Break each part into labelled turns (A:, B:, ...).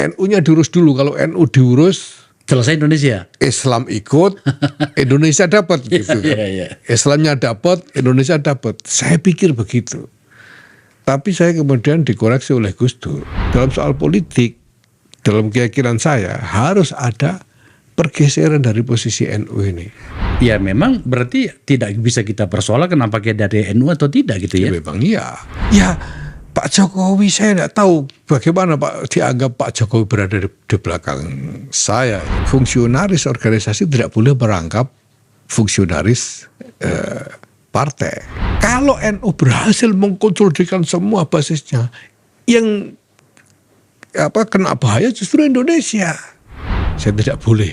A: NU-nya diurus dulu. Kalau NU diurus,
B: selesai Indonesia.
A: Islam ikut, Indonesia dapat gitu. Islamnya dapat, Indonesia dapat. Saya pikir begitu. Tapi saya kemudian dikoreksi oleh Gus Dur. Dalam soal politik, dalam keyakinan saya harus ada pergeseran dari posisi NU ini.
B: Ya memang berarti tidak bisa kita persoalkan apakah dari NU atau tidak gitu ya.
A: Memang iya. Ya Pak Jokowi saya tidak tahu bagaimana Pak dianggap Pak Jokowi berada di belakang saya. Fungsionaris organisasi tidak boleh merangkap fungsionaris partai. Kalau NU berhasil mengkonsolidasikan semua basisnya, yang kena bahaya justru Indonesia. Saya tidak boleh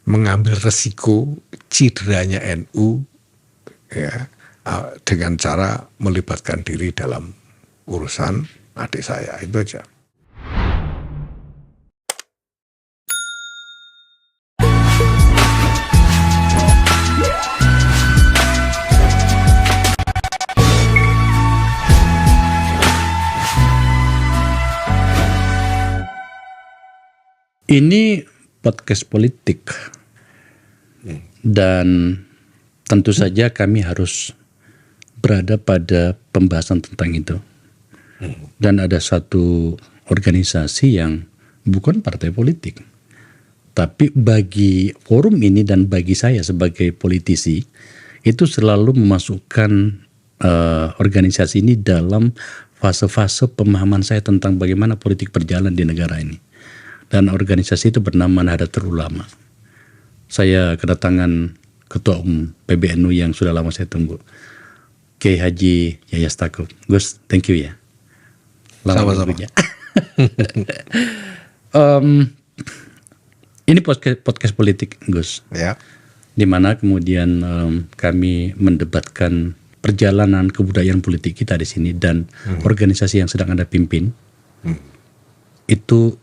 A: mengambil resiko cederanya NU ya, dengan cara melibatkan diri dalam urusan adik saya. Itu aja.
B: Ini podcast politik dan tentu saja kami harus berada pada pembahasan tentang itu. Dan ada satu organisasi yang bukan partai politik. Tapi bagi forum ini dan bagi saya sebagai politisi, itu selalu memasukkan organisasi ini dalam fase-fase pemahaman saya tentang bagaimana politik berjalan di negara ini. Dan organisasi itu bernama Nahdlatul Ulama. Saya kedatangan Ketua Umum PBNU yang sudah lama saya tunggu, Kiai Haji Yahya Stakuf. Gus, thank you ya.
A: Sama-sama.
B: Ini podcast politik, Gus.
A: Ya.
B: Di mana kemudian kami mendebatkan perjalanan kebudayaan politik kita di sini dan organisasi yang sedang Anda pimpin. Itu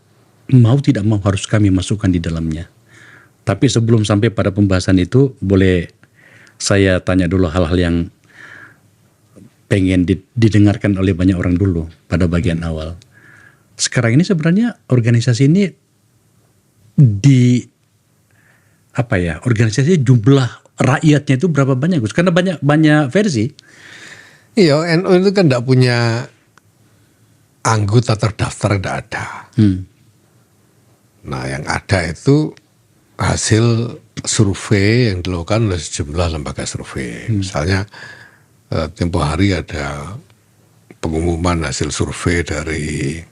B: mau tidak mau harus kami masukkan di dalamnya. Tapi sebelum sampai pada pembahasan itu, boleh saya tanya dulu hal-hal yang pengen didengarkan oleh banyak orang dulu pada bagian awal. Sekarang ini sebenarnya organisasi ini organisasi jumlah rakyatnya itu berapa banyak, Gus? Karena banyak versi.
A: Iya, NU itu kan tidak punya anggota terdaftar, tidak ada. Nah, yang ada itu hasil survei yang dilakukan oleh sejumlah lembaga survei. Misalnya tempo hari ada pengumuman hasil survei dari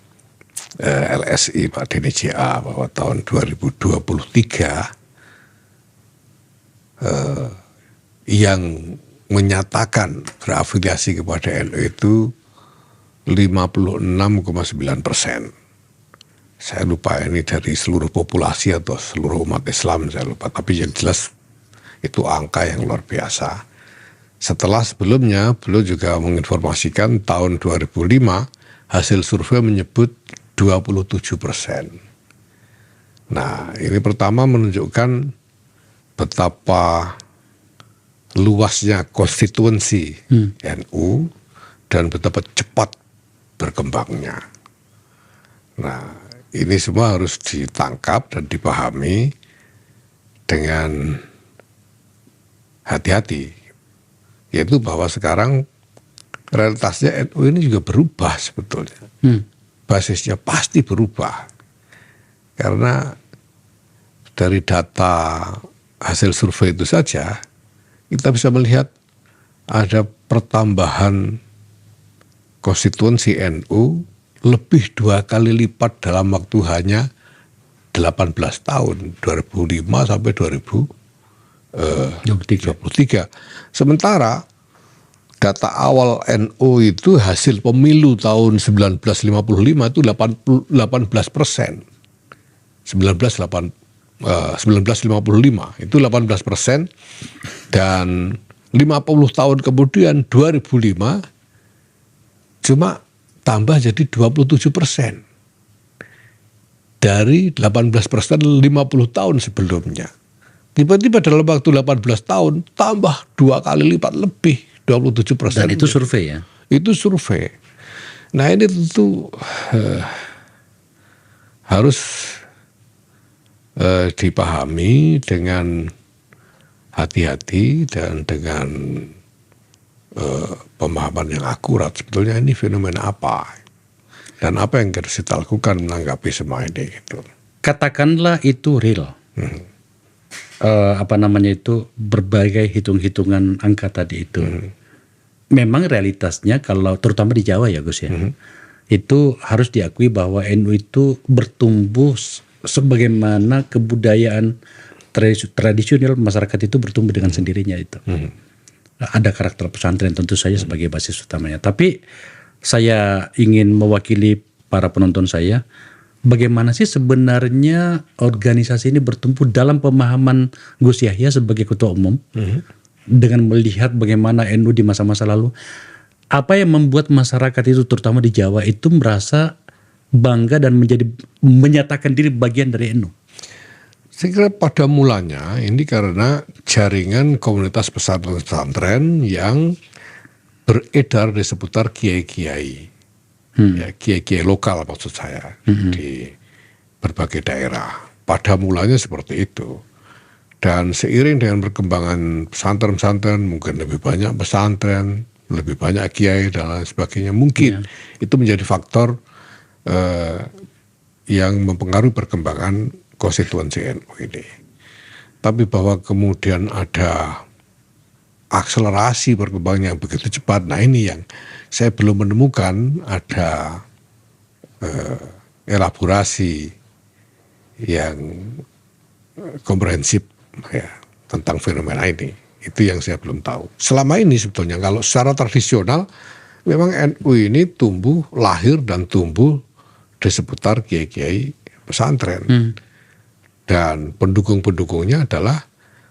A: LSI Pak Denny JA bahwa tahun 2023 yang menyatakan berafiliasi kepada NU itu 56,9%. Saya lupa ini dari seluruh populasi atau seluruh umat Islam, saya lupa. Tapi yang jelas itu angka yang luar biasa. Setelah sebelumnya beliau juga menginformasikan tahun 2005 hasil survei menyebut 27%. Nah, ini pertama menunjukkan betapa luasnya konstituensi NU dan betapa cepat berkembangnya. Nah, ini semua harus ditangkap dan dipahami dengan hati-hati. Yaitu bahwa sekarang realitasnya NU ini juga berubah sebetulnya. Basisnya pasti berubah. Karena dari data hasil survei itu saja, kita bisa melihat ada pertambahan konstituensi NU lebih 2 kali lipat dalam waktu hanya 18 tahun, 2005 sampai 2023. Sementara data awal NU itu hasil pemilu tahun 1955 itu 18%. 1955 itu 18%, dan 50 tahun kemudian 2005 cuma tambah jadi 27%. Dari 18% 50 tahun sebelumnya. Tiba-tiba dalam waktu 18 tahun tambah 2 kali lipat lebih, 27%.
B: Dan itu survei ya?
A: Itu survei. Nah, ini tentu harus dipahami dengan hati-hati dan dengan pemahaman yang akurat. Sebetulnya ini fenomena apa dan apa yang harus kita lakukan menanggapi semua ini gitu.
B: Katakanlah itu real. Berbagai hitung-hitungan angka tadi itu. Memang realitasnya kalau terutama di Jawa ya Gus ya. Itu harus diakui bahwa NU itu bertumbuh sebagaimana kebudayaan tradisional masyarakat itu bertumbuh dengan sendirinya itu. Ada karakter pesantren tentu saja sebagai basis utamanya. Tapi saya ingin mewakili para penonton saya, bagaimana sih sebenarnya organisasi ini bertumbuh dalam pemahaman Gus Yahya sebagai ketua umum, dengan melihat bagaimana NU di masa-masa lalu, apa yang membuat masyarakat itu terutama di Jawa itu merasa bangga dan menyatakan diri bagian dari NU?
A: Saya kira pada mulanya ini karena jaringan komunitas pesantren yang beredar di seputar kiai-kiai, ya, kiai-kiai lokal maksud saya, di berbagai daerah. Pada mulanya seperti itu. Dan seiring dengan perkembangan pesantren-pesantren, mungkin lebih banyak pesantren, lebih banyak kiai dan lain sebagainya. Mungkin itu menjadi faktor yang mempengaruhi perkembangan konstituensi NU ini. Tapi bahwa kemudian ada akselerasi perkembangan yang begitu cepat, nah ini yang saya belum menemukan ada elaborasi yang komprehensif ya tentang fenomena ini. Itu yang saya belum tahu. Selama ini sebetulnya kalau secara tradisional memang NU ini lahir dan tumbuh di seputar kiai-kiai pesantren. Dan pendukung-pendukungnya adalah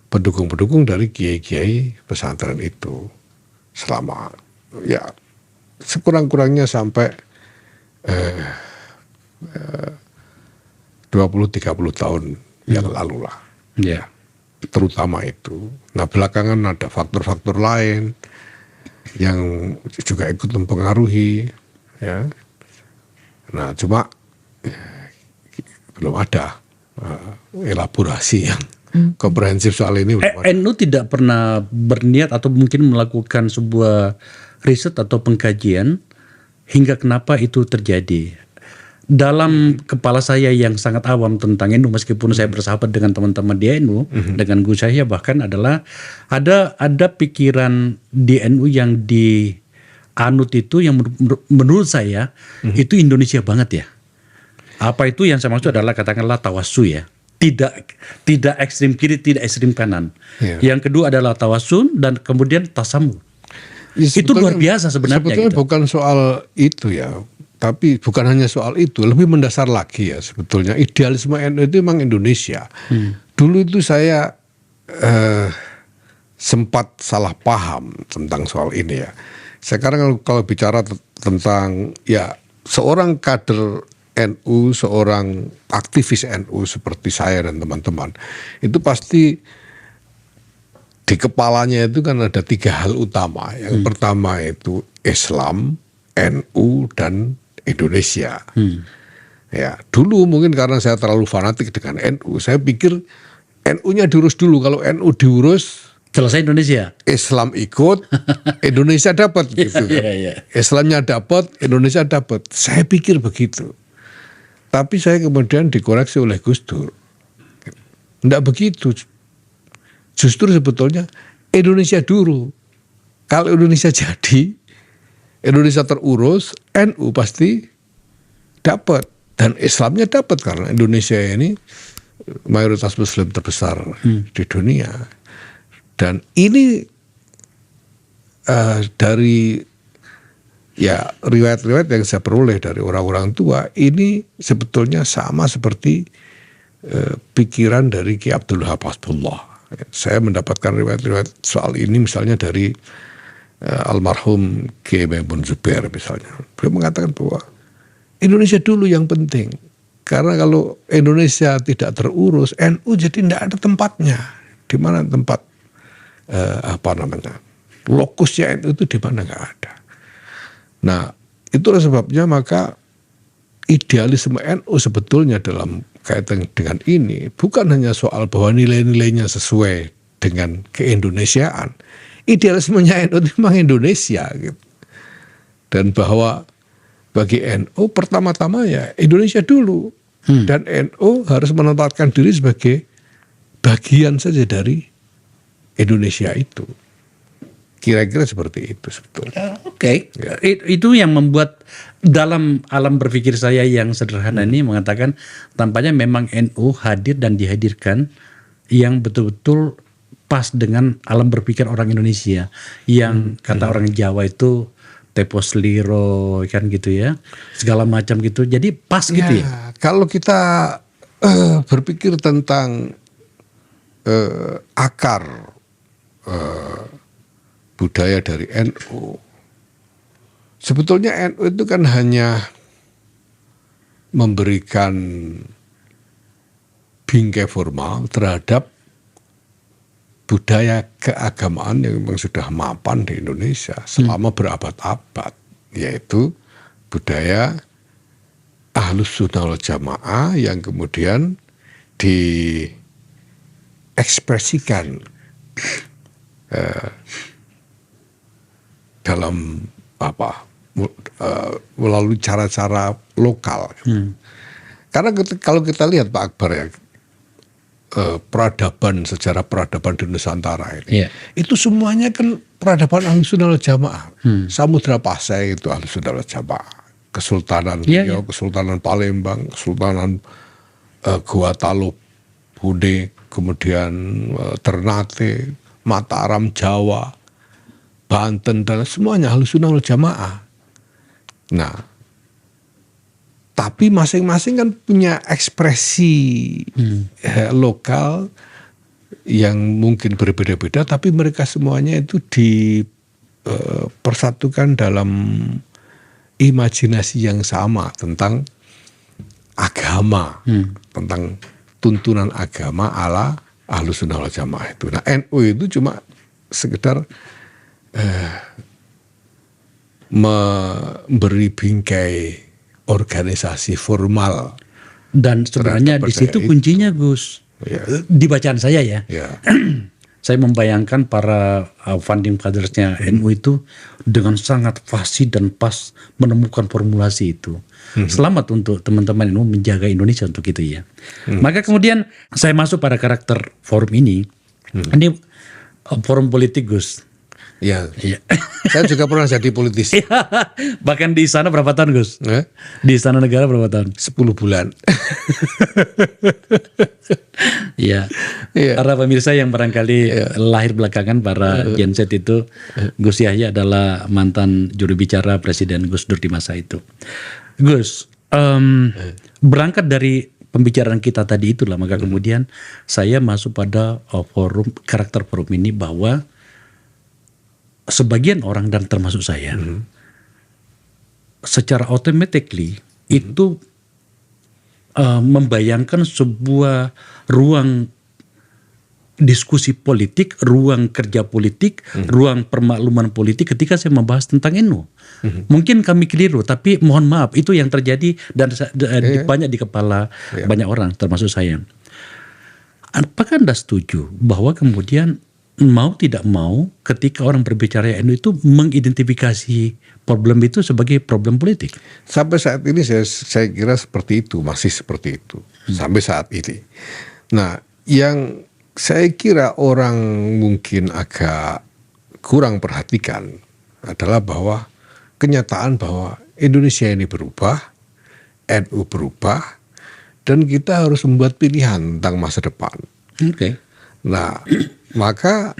A: pendukung-pendukung dari kiai-kiai pesantren itu. Selama ya sekurang-kurangnya sampai 20-30 tahun yang lalu lah.
B: Ya.
A: Terutama itu. Nah belakangan ada faktor-faktor lain yang juga ikut mempengaruhi. Ya. Nah cuma belum ada elaborasi yang komprehensif soal ini.
B: NU tidak pernah berniat atau mungkin melakukan sebuah riset atau pengkajian hingga kenapa itu terjadi. Dalam kepala saya yang sangat awam tentang NU, meskipun saya bersahabat dengan teman-teman di NU, dengan Gus Yahya bahkan adalah ada pikiran di NU yang dianut itu yang menurut saya itu Indonesia banget ya. Apa itu yang saya maksud adalah katakanlah tawasu ya. Tidak ekstrim kiri, tidak ekstrim kanan. Yang kedua adalah tawasun dan kemudian tasamu.
A: Ya,
B: itu luar biasa sebenarnya.
A: Sebetulnya
B: gitu.
A: Bukan soal itu ya. Tapi bukan hanya soal itu, lebih mendasar lagi ya sebetulnya. Idealisme NU itu memang Indonesia. Dulu itu saya sempat salah paham tentang soal ini ya. Sekarang kalau bicara tentang ya seorang kader NU, seorang aktivis NU seperti saya dan teman-teman, itu pasti di kepalanya itu kan ada 3 hal utama. Yang pertama itu Islam, NU, dan Indonesia. Ya, dulu mungkin karena saya terlalu fanatik dengan NU, saya pikir NU-nya diurus dulu. Kalau NU diurus,
B: selesai Indonesia.
A: Islam ikut, Indonesia dapat gitu. Islamnya dapat, Indonesia dapat. Saya pikir begitu. Tapi saya kemudian dikoreksi oleh Gus Dur. Tidak begitu. Justru sebetulnya Indonesia dulu. Kalau Indonesia jadi, Indonesia terurus, NU pasti dapat. Dan Islamnya dapat karena Indonesia ini mayoritas Muslim terbesar di dunia. Dan ini dari ya riwayat-riwayat yang saya peroleh dari orang-orang tua ini sebetulnya sama seperti pikiran dari Ki Abdul Wahab Hasbullah. Saya mendapatkan riwayat-riwayat soal ini misalnya dari almarhum Kiai Maimun Zubair misalnya. Beliau mengatakan bahwa Indonesia dulu yang penting. Karena kalau Indonesia tidak terurus, NU jadi tidak ada tempatnya. Di mana tempat lokusnya NU itu di mana nggak ada. Nah, itulah sebabnya maka idealisme NU sebetulnya dalam kaitan dengan ini bukan hanya soal bahwa nilai-nilainya sesuai dengan keindonesiaan. Idealismenya NU itu memang Indonesia gitu. Dan bahwa bagi NU pertama-tama ya Indonesia dulu. Dan NU harus menempatkan diri sebagai bagian saja dari Indonesia itu. Kira-kira seperti itu sebetulnya.
B: Oke. Itu yang membuat dalam alam berpikir saya yang sederhana ini mengatakan tampaknya memang NU hadir dan dihadirkan yang betul-betul pas dengan alam berpikir orang Indonesia. Yang kata orang Jawa itu tepos liro kan gitu ya. Segala macam gitu. Jadi pas gitu ya.
A: Kalau kita berpikir tentang akar budaya dari NU, sebetulnya NU itu kan hanya memberikan bingkai formal terhadap budaya keagamaan yang memang sudah mapan di Indonesia selama berabad-abad, yaitu budaya Ahlus Sunnah wal Jamaah yang kemudian diekspresikan dalam melalui cara-cara lokal. Karena kalau kita lihat Pak Akbar ya, peradaban, sejarah peradaban di Nusantara ini, itu semuanya kan peradaban Ahlus Sunnah wal Jamaah. Samudra Pasai itu Ahlus Sunnah wal Jamaah. Kesultanan Riau, Kesultanan Palembang, Kesultanan Goa Taluk, Bude, kemudian Ternate, Mataram, Jawa, Banten, dan semuanya Ahlus Sunnah wal Jamaah. Nah, tapi masing-masing kan punya ekspresi lokal yang mungkin berbeda-beda, tapi mereka semuanya itu dipersatukan dalam imajinasi yang sama tentang agama, tentang tuntunan agama ala Ahlus Sunnah wal Jamaah itu. Nah, NU itu cuma sekedar memberi bingkai organisasi formal.
B: Dan sebenarnya di situ kuncinya, Gus. Di bacaan saya ya. Saya membayangkan para founding fathers-nya NU itu dengan sangat fasih dan pas menemukan formulasi itu. Selamat untuk teman-teman NU menjaga Indonesia untuk itu ya. Maka kemudian saya masuk pada karakter forum ini. Ini forum politik, Gus.
A: Ya. Saya juga pernah jadi politisi.
B: Bahkan di sana berapa tahun, Gus? Di Istana Negara berapa tahun?
A: 10 bulan.
B: Iya. Para pemirsa yang barangkali lahir belakangan para Gen Z itu, Gus Yahya adalah mantan juru bicara Presiden Gus Dur di masa itu. Gus, berangkat dari pembicaraan kita tadi itulah, maka kemudian saya masuk pada karakter forum ini bahwa sebagian orang dan termasuk saya secara automatically itu membayangkan sebuah ruang diskusi politik, ruang kerja politik, ruang permakluman politik ketika saya membahas tentang NU. Mungkin kami keliru, tapi mohon maaf itu yang terjadi dan banyak di kepala banyak orang termasuk saya. Apakah Anda setuju bahwa kemudian mau tidak mau ketika orang berbicara NU itu mengidentifikasi problem itu sebagai problem politik?
A: Sampai saat ini saya kira seperti itu, masih seperti itu sampai saat ini. Nah, yang saya kira orang mungkin agak kurang perhatikan adalah bahwa kenyataan bahwa Indonesia ini berubah, NU berubah, dan kita harus membuat pilihan tentang masa depan. Nah, maka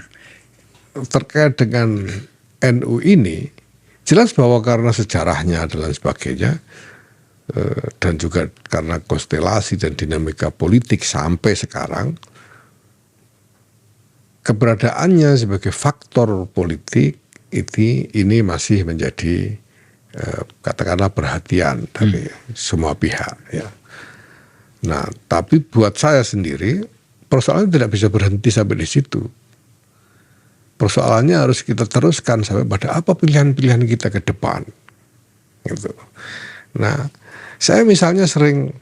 A: terkait dengan NU ini jelas bahwa karena sejarahnya dan lain sebagainya, dan juga karena konstelasi dan dinamika politik sampai sekarang, keberadaannya sebagai faktor politik ini masih menjadi katakanlah perhatian dari semua pihak ya. Nah, tapi buat saya sendiri persoalannya tidak bisa berhenti sampai di situ. Persoalannya harus kita teruskan sampai pada apa pilihan-pilihan kita ke depan. Gitu. Nah, Saya misalnya sering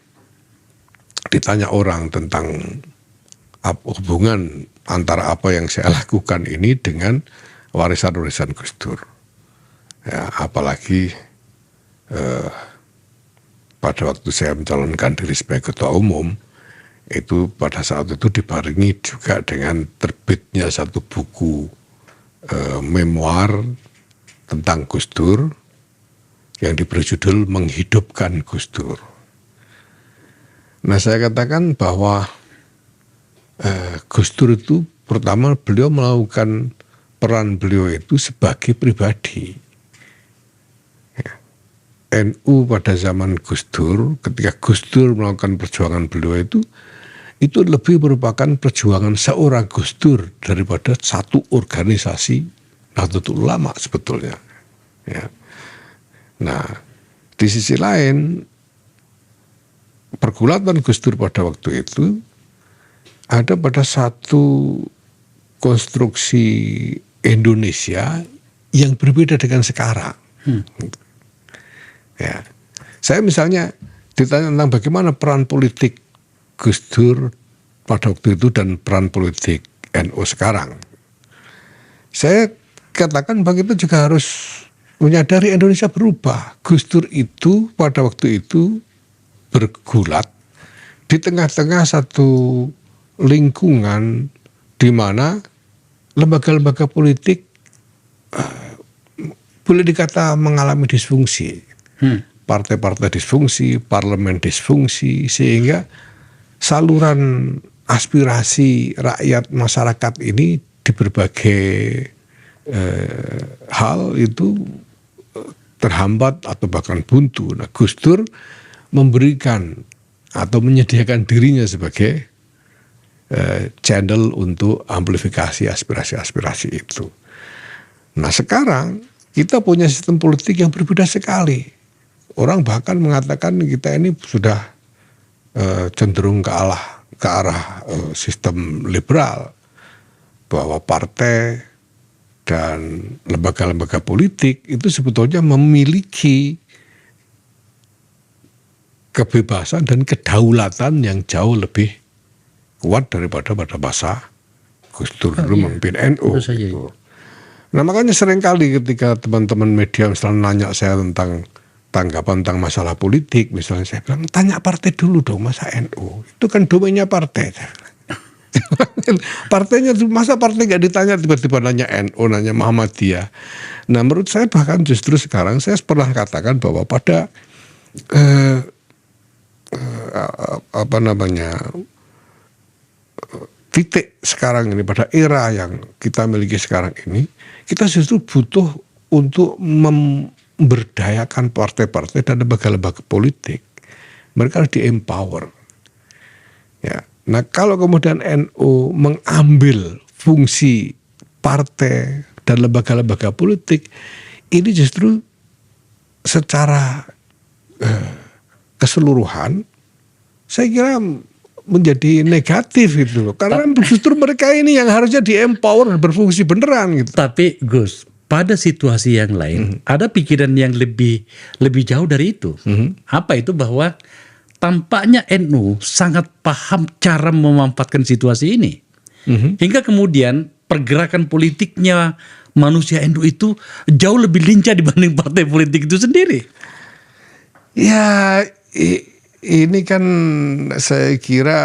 A: ditanya orang tentang hubungan antara apa yang saya lakukan ini dengan warisan-warisan Gus Dur. Ya, apalagi pada waktu saya mencalonkan diri sebagai ketua umum, itu pada saat itu dibarengi juga dengan terbitnya satu buku memoir tentang Gus Dur yang diberi judul Menghidupkan Gus Dur. Nah, saya katakan bahwa Gus Dur itu pertama beliau melakukan peran beliau itu sebagai pribadi. NU pada zaman Gus Dur, ketika Gus Dur melakukan perjuangan beliau itu lebih merupakan perjuangan seorang Gus Dur daripada satu organisasi Nahdlatul Ulama sebetulnya. Ya. Nah, di sisi lain pergulatan Gus Dur pada waktu itu ada pada satu konstruksi Indonesia yang berbeda dengan sekarang. Ya, saya misalnya ditanya tentang bagaimana peran politik Gus Dur pada waktu itu dan peran politik NU sekarang. Saya katakan bahwa kita juga harus menyadari Indonesia berubah. Gus Dur itu pada waktu itu bergulat di tengah-tengah satu lingkungan di mana lembaga-lembaga politik boleh dikata mengalami disfungsi. Partai-partai disfungsi, parlemen disfungsi, sehingga saluran aspirasi rakyat masyarakat ini di berbagai hal itu terhambat atau bahkan buntu. Nah, Gus Dur memberikan atau menyediakan dirinya sebagai channel untuk amplifikasi aspirasi-aspirasi itu. Nah, sekarang kita punya sistem politik yang berbeda sekali. Orang bahkan mengatakan kita ini sudah cenderung ke arah sistem liberal, bahwa partai dan lembaga-lembaga politik itu sebetulnya memiliki kebebasan dan kedaulatan yang jauh lebih kuat daripada pada masa Gus Dur dulu memimpin NU. Gitu. Nah, makanya seringkali ketika teman-teman media misalnya nanya saya tentang tanggapan tentang masalah politik, misalnya saya bilang, tanya partai dulu dong, masa NU? Itu kan domainnya partai. Partainya, masa partai nggak ditanya, tiba-tiba nanya NU, nanya Muhammadiyah. Nah, menurut saya bahkan justru sekarang saya pernah katakan bahwa pada titik sekarang ini, pada era yang kita miliki sekarang ini, kita justru butuh untuk memberdayakan partai-partai dan lembaga-lembaga politik. Mereka harus di-empower. Ya. Nah, kalau kemudian NU mengambil fungsi partai dan lembaga-lembaga politik, ini justru secara keseluruhan saya kira menjadi negatif gitu loh. Karena justru mereka ini yang harusnya di-empower dan berfungsi beneran gitu.
B: Tapi Gus, pada situasi yang lain ada pikiran yang lebih jauh dari itu. Apa itu? Bahwa tampaknya NU sangat paham cara memanfaatkan situasi ini. Hingga kemudian pergerakan politiknya manusia NU itu jauh lebih lincah dibanding partai politik itu sendiri.
A: Ya, ini kan saya kira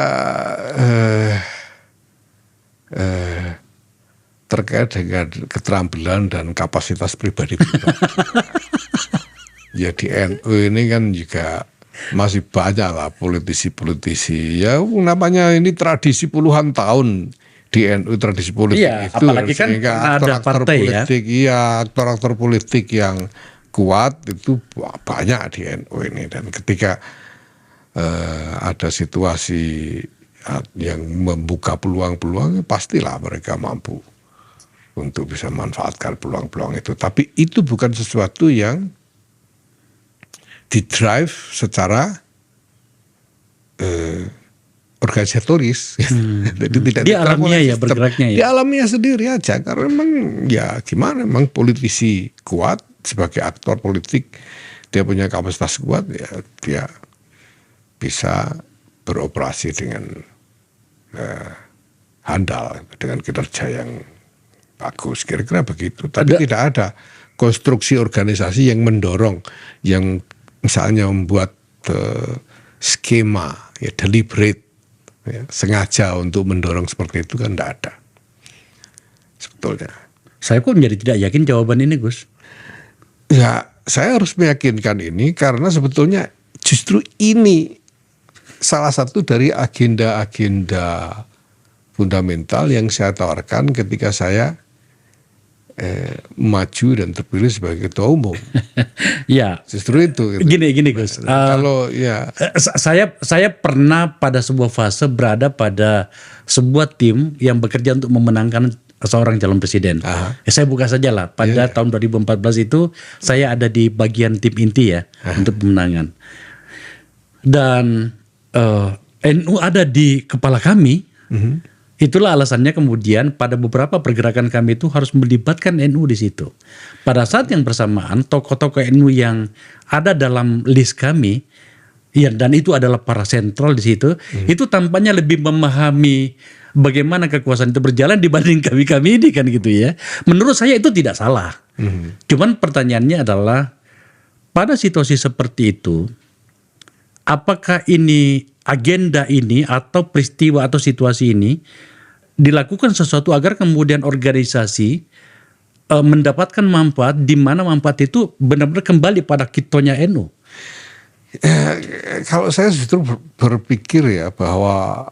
A: terkait dengan keterampilan dan kapasitas pribadi. Ya, di NU ini kan juga masih banyak lah politisi-politisi. Ya, namanya ini tradisi puluhan tahun di NU, tradisi politik
B: iya,
A: itu.
B: Apalagi kan ada partai
A: politik, ya. Iya, aktor-aktor politik yang kuat itu banyak di NU ini. Dan ketika ada situasi yang membuka peluang-peluang, pastilah mereka mampu untuk bisa manfaatkan peluang-peluang itu. Tapi itu bukan sesuatu yang di-drive secara organisatoris. Jadi tidak
B: dia alamiah ya, bergeraknya ya.
A: Dia alamiah sendiri aja. Karena memang ya gimana, memang politisi kuat sebagai aktor politik dia punya kapasitas kuat, ya dia bisa beroperasi dengan handal, dengan kinerja yang bagus, kira-kira begitu. Tapi tidak ada konstruksi organisasi yang mendorong, yang misalnya membuat skema, ya deliberate, ya, sengaja untuk mendorong seperti itu, kan tidak ada sebetulnya.
B: Saya kok menjadi tidak yakin jawaban ini, Gus.
A: Ya, saya harus meyakinkan ini karena sebetulnya justru ini salah satu dari agenda-agenda fundamental yang saya tawarkan ketika saya maju dan terpilih sebagai ketua umum.
B: Ya,
A: Justru itu. Gitu.
B: Gini Gus.
A: Kalau ya,
B: saya pernah pada sebuah fase berada pada sebuah tim yang bekerja untuk memenangkan seorang calon presiden. Ya, saya buka saja lah. Pada tahun 2014 itu saya ada di bagian tim inti ya untuk pemenangan. Dan NU ada di kepala kami. Itulah alasannya kemudian pada beberapa pergerakan kami itu harus melibatkan NU di situ. Pada saat yang bersamaan tokoh-tokoh NU yang ada dalam list kami, ya, dan itu adalah para sentral di situ, itu tampaknya lebih memahami bagaimana kekuasaan itu berjalan dibanding kami ini kan gitu ya. Menurut saya itu tidak salah. Cuman pertanyaannya adalah pada situasi seperti itu, apakah ini agenda ini atau peristiwa atau situasi ini dilakukan sesuatu agar kemudian organisasi mendapatkan manfaat, di mana manfaat itu benar-benar kembali pada kitonya NU?
A: kalau saya justru berpikir ya bahwa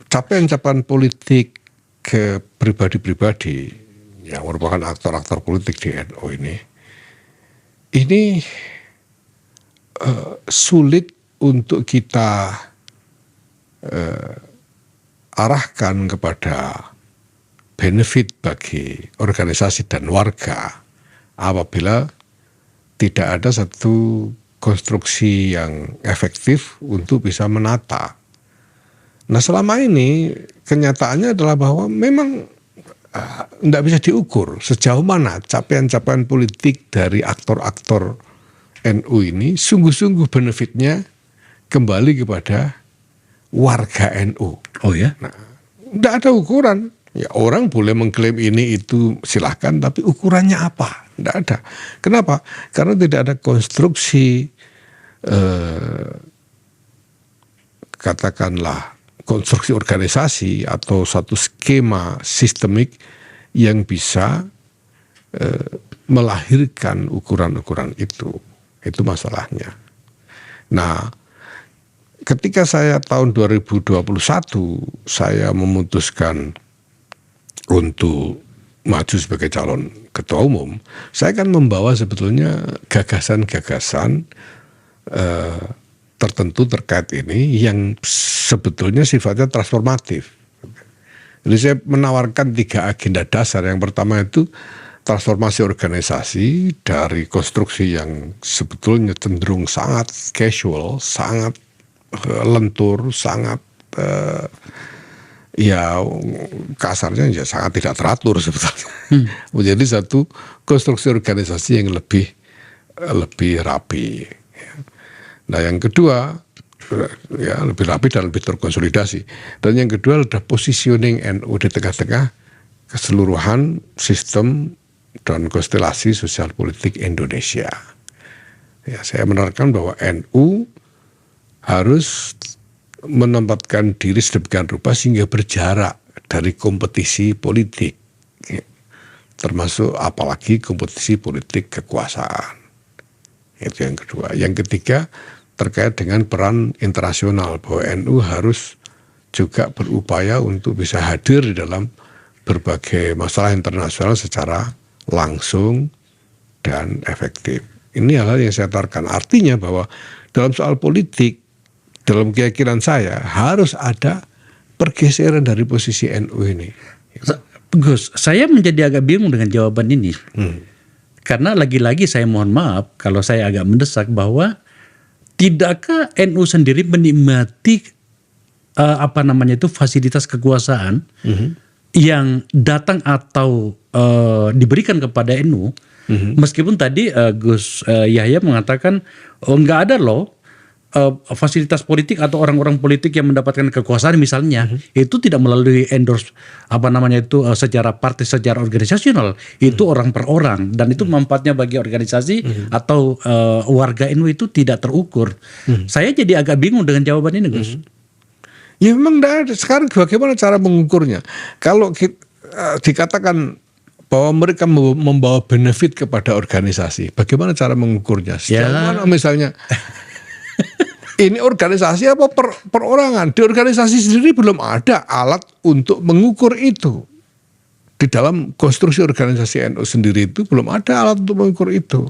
A: capaian-capaian politik ke pribadi-pribadi yang merupakan aktor-aktor politik di NU ini sulit untuk kita arahkan kepada benefit bagi organisasi dan warga apabila tidak ada satu konstruksi yang efektif untuk bisa menata. Nah, selama ini kenyataannya adalah bahwa memang tidak bisa diukur sejauh mana capaian-capaian politik dari aktor-aktor NU ini sungguh-sungguh benefitnya kembali kepada warga NU.
B: Oh ya?
A: Nah, tidak ada ukuran. Ya, orang boleh mengklaim ini itu silahkan, tapi ukurannya apa? Tidak ada. Kenapa? Karena tidak ada konstruksi katakanlah konstruksi organisasi atau satu skema sistemik yang bisa melahirkan ukuran-ukuran itu. Itu masalahnya. Nah, ketika saya tahun 2021 saya memutuskan untuk maju sebagai calon ketua umum, saya kan membawa sebetulnya gagasan-gagasan tertentu terkait ini yang sebetulnya sifatnya transformatif. Jadi saya menawarkan 3 agenda dasar. Yang pertama itu transformasi organisasi dari konstruksi yang sebetulnya cenderung sangat casual, sangat lentur, sangat ya kasarnya ya sangat tidak teratur sebetulnya. Menjadi satu konstruksi organisasi yang lebih rapi. Nah, yang kedua ya lebih rapi dan lebih terkonsolidasi. Dan yang kedua adalah positioning NU di tengah-tengah keseluruhan sistem dan konstelasi sosial politik Indonesia. Ya, saya menerangkan bahwa NU harus menempatkan diri sedemikian rupa sehingga berjarak dari kompetisi politik, ya, termasuk apalagi kompetisi politik kekuasaan. Itu yang kedua. Yang ketiga terkait dengan peran internasional, bahwa NU harus juga berupaya untuk bisa hadir di dalam berbagai masalah internasional secara langsung dan efektif. Ini hal-hal yang saya tawarkan. Artinya bahwa dalam soal politik, dalam keyakinan saya harus ada pergeseran dari posisi NU ini.
B: Gus, saya menjadi agak bingung dengan jawaban ini. Karena lagi-lagi saya mohon maaf kalau saya agak mendesak bahwa tidakkah NU sendiri menikmati fasilitas kekuasaan yang datang atau diberikan kepada NU Meskipun tadi Gus Yahya mengatakan nggak ada loh fasilitas politik atau orang-orang politik yang mendapatkan kekuasaan misalnya itu tidak melalui endorse secara partai, secara organisasional, itu orang per orang, dan itu manfaatnya bagi organisasi atau warga NU itu tidak terukur. Saya jadi agak bingung dengan jawaban ini, Gus.
A: Ya memang tidak ada. Sekarang bagaimana cara mengukurnya? Kalau dikatakan bahwa mereka membawa benefit kepada organisasi, bagaimana cara mengukurnya? Sejauh mana misalnya? Ini organisasi apa perorangan? Di organisasi sendiri belum ada alat untuk mengukur itu. Di dalam konstruksi organisasi NU sendiri itu belum ada alat untuk mengukur itu.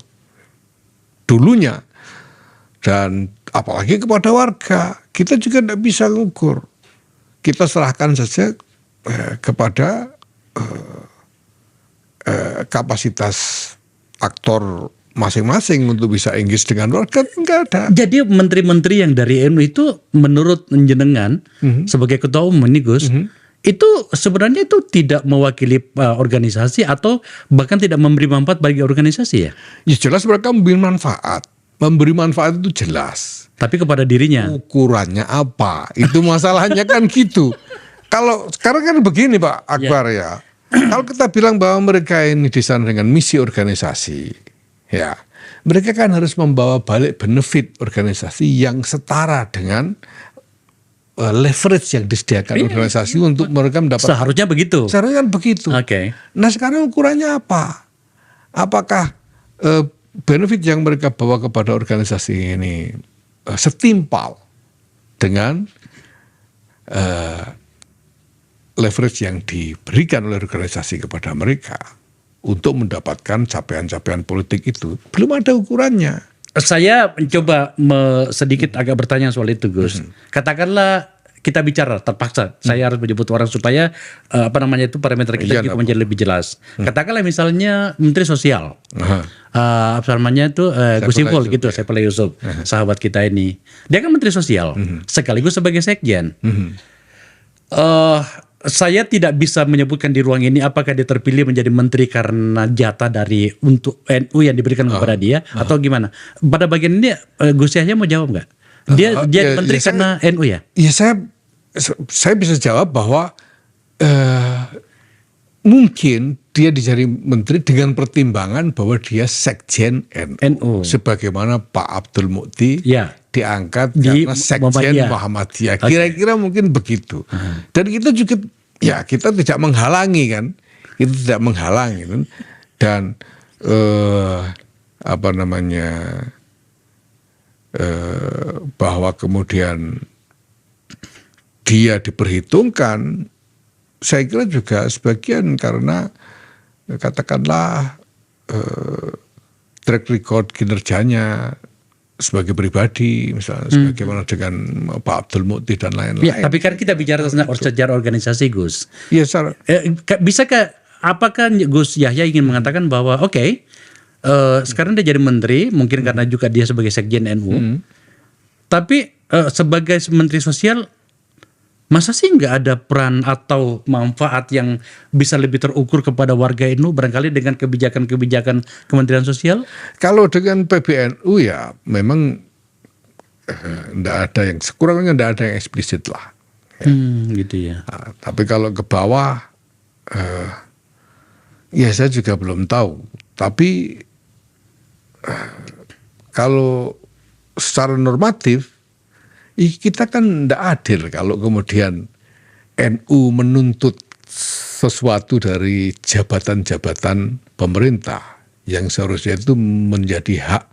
A: Dulunya. Dan apalagi kepada warga. Kita juga tidak bisa mengukur. Kita serahkan saja kepada kapasitas aktor masing-masing untuk bisa engage dengan warga, enggak ada.
B: Jadi menteri-menteri yang dari NU itu menurut jenengan sebagai ketua umum ini, Gus, itu sebenarnya itu tidak mewakili organisasi atau bahkan tidak memberi manfaat bagi organisasi ya?
A: Ya jelas mereka memberi manfaat. Memberi manfaat itu jelas.
B: Tapi kepada dirinya.
A: Ukurannya apa? Itu masalahnya kan gitu. Kalau sekarang kan begini Pak Akbar ya. Kalau kita bilang bahwa mereka ini di sana dengan misi organisasi, ya, mereka kan harus membawa balik benefit organisasi yang setara dengan leverage yang disediakan organisasi untuk mereka mendapat.
B: Seharusnya begitu.
A: Seharusnya kan begitu.
B: Oke.
A: Nah sekarang ukurannya apa? Apakah benefit yang mereka bawa kepada organisasi ini setimpal dengan leverage yang diberikan oleh organisasi kepada mereka untuk mendapatkan capaian-capaian politik itu? Belum ada ukurannya.
B: Saya mencoba sedikit agak bertanya soal itu, Gus. Katakanlah kita bicara terpaksa, saya harus menyebut orang supaya parameter kita juga menjadi lebih jelas. Katakanlah misalnya Menteri Sosial, Gus Ipul gitu, Saifullah Yusuf, sahabat kita ini, dia kan Menteri Sosial, sekaligus sebagai Sekjen. Saya tidak bisa menyebutkan di ruang ini apakah dia terpilih menjadi menteri karena jatah untuk NU yang diberikan kepada dia atau gimana. Pada bagian ini Gus Yahya mau jawab nggak? Dia menteri karena NU ya?
A: Ya saya bisa jawab bahwa mungkin dia dijadi menteri dengan pertimbangan bahwa dia Sekjen NU. Sebagaimana Pak Abdul Mukti diangkat karena Sekjen Muhammadiyah. Kira-kira mungkin begitu. Dan kita juga, ya kita tidak menghalangi kan. Kita tidak menghalangi kan. Dan bahwa kemudian dia diperhitungkan, saya kira juga sebagian karena katakanlah track record kinerjanya sebagai pribadi, misalnya sebagaimana dengan Pak Abdul Mukti dan lain-lain.
B: Ya, tapi kan kita bicara sejarah organisasi, Gus.
A: Iya,
B: apakah Gus Yahya ingin mengatakan bahwa sekarang dia jadi menteri, mungkin karena juga dia sebagai Sekjen NU, tapi sebagai Menteri Sosial, masa sih nggak ada peran atau manfaat yang bisa lebih terukur kepada warga NU barangkali dengan kebijakan-kebijakan Kementerian Sosial?
A: Kalau dengan PBNU ya memang nggak ada yang, sekurangnya nggak ada yang eksplisit lah. Ya.
B: Gitu ya.
A: Nah, tapi kalau ke bawah, ya saya juga belum tahu. Tapi kalau secara normatif, kita kan tidak adil kalau kemudian NU menuntut sesuatu dari jabatan-jabatan pemerintah yang seharusnya itu menjadi hak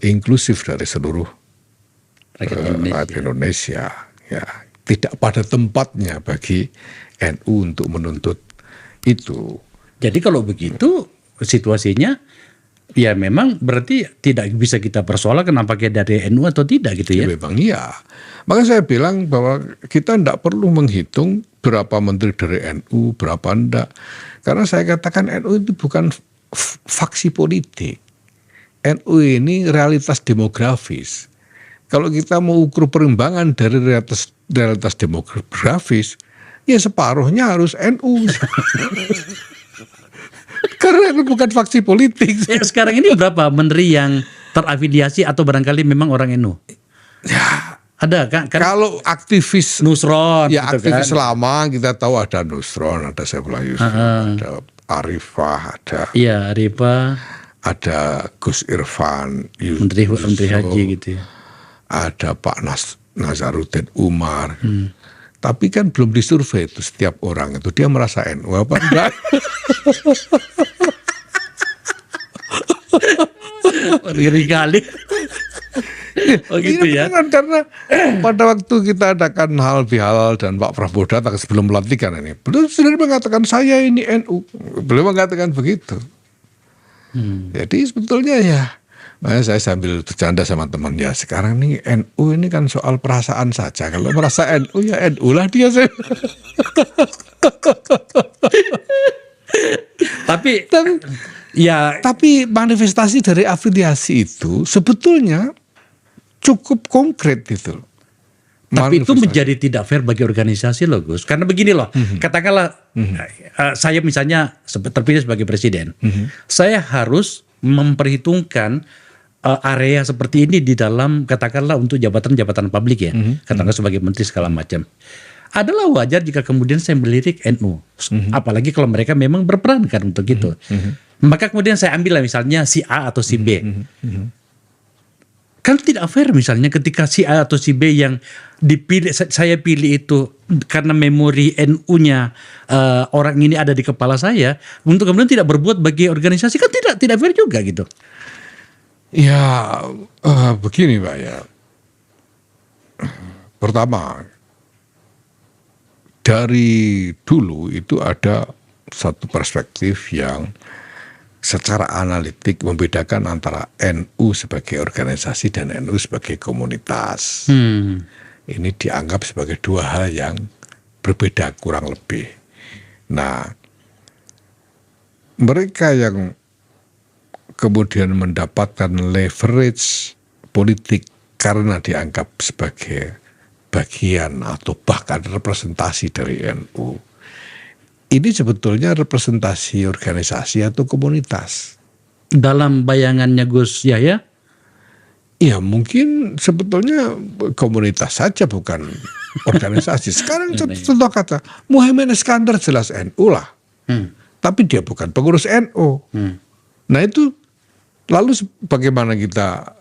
A: inklusif dari seluruh rakyat Indonesia. Ya, tidak pada tempatnya bagi NU untuk menuntut itu.
B: Jadi kalau begitu situasinya, ya memang berarti tidak bisa kita persoalkan apakah dari NU atau tidak gitu ya?
A: Memang iya. Maka saya bilang bahwa kita tidak perlu menghitung berapa menteri dari NU, berapa enggak. Karena saya katakan NU itu bukan faksi politik. NU ini realitas demografis. Kalau kita mau ukur perimbangan dari realitas demografis, ya separuhnya harus NU. Karena itu bukan faksi politik.
B: Ya, sekarang ini berapa menteri yang terafiliasi atau barangkali memang orang NU?
A: Ya,
B: Ada kan?
A: kalau aktivis
B: Nusron,
A: ya
B: gitu
A: aktivis
B: kan?
A: lama kita tahu ada Nusron, ada Saifullah Yusuf, ada Arifah,
B: Iya, Arifa,
A: ada Gus Irfan,
B: menteri haji gitu ya.
A: ada Pak Nazarudin Umar. Tapi kan belum disurvei itu setiap orang itu dia merasa NU apa enggak?
B: Ngeri kali. Oh gitu
A: Iya,
B: ya.
A: beneran, karena pada waktu kita adakan halal dan Pak Prabowo datang sebelum pelantikan ini, beliau sudah mengatakan saya ini NU, beliau mengatakan begitu. Jadi sebetulnya ya, makanya saya sambil bercanda sama teman ya, sekarang ini NU ini kan soal perasaan saja. Kalau merasa NU ya NU lah dia.
B: Tapi ya,
A: Tapi manifestasi dari afiliasi itu sebetulnya cukup konkret gitu.
B: tapi itu
A: Manifestasi.
B: menjadi tidak fair bagi organisasi loh Gus. Karena begini loh, katakanlah saya misalnya terpilih sebagai presiden, saya harus memperhitungkan area seperti ini di dalam katakanlah untuk jabatan-jabatan publik ya, katakanlah sebagai menteri segala macam. Adalah wajar jika kemudian saya melirik NU, apalagi kalau mereka memang berperan kan untuk itu. Maka kemudian saya ambil lah misalnya si A atau si B. Kan tidak fair misalnya ketika si A atau si B yang dipilih, saya pilih itu karena memori NU-nya orang ini ada di kepala saya, untuk kemudian tidak berbuat bagi organisasi, kan tidak fair juga gitu.
A: Ya begini Pak ya. Pertama, dari dulu itu ada satu perspektif yang secara analitik membedakan antara NU sebagai organisasi dan NU sebagai komunitas. Ini dianggap sebagai dua hal yang berbeda kurang lebih. Nah, mereka yang kemudian mendapatkan leverage politik karena dianggap sebagai bagian atau bahkan representasi dari NU, ini sebetulnya representasi organisasi atau komunitas.
B: Dalam bayangannya Gus Yahya,
A: Ya mungkin sebetulnya komunitas saja bukan organisasi. Sekarang contoh kata Muhammad Iskandar jelas NU lah, tapi dia bukan pengurus NU. Nah itu lalu bagaimana kita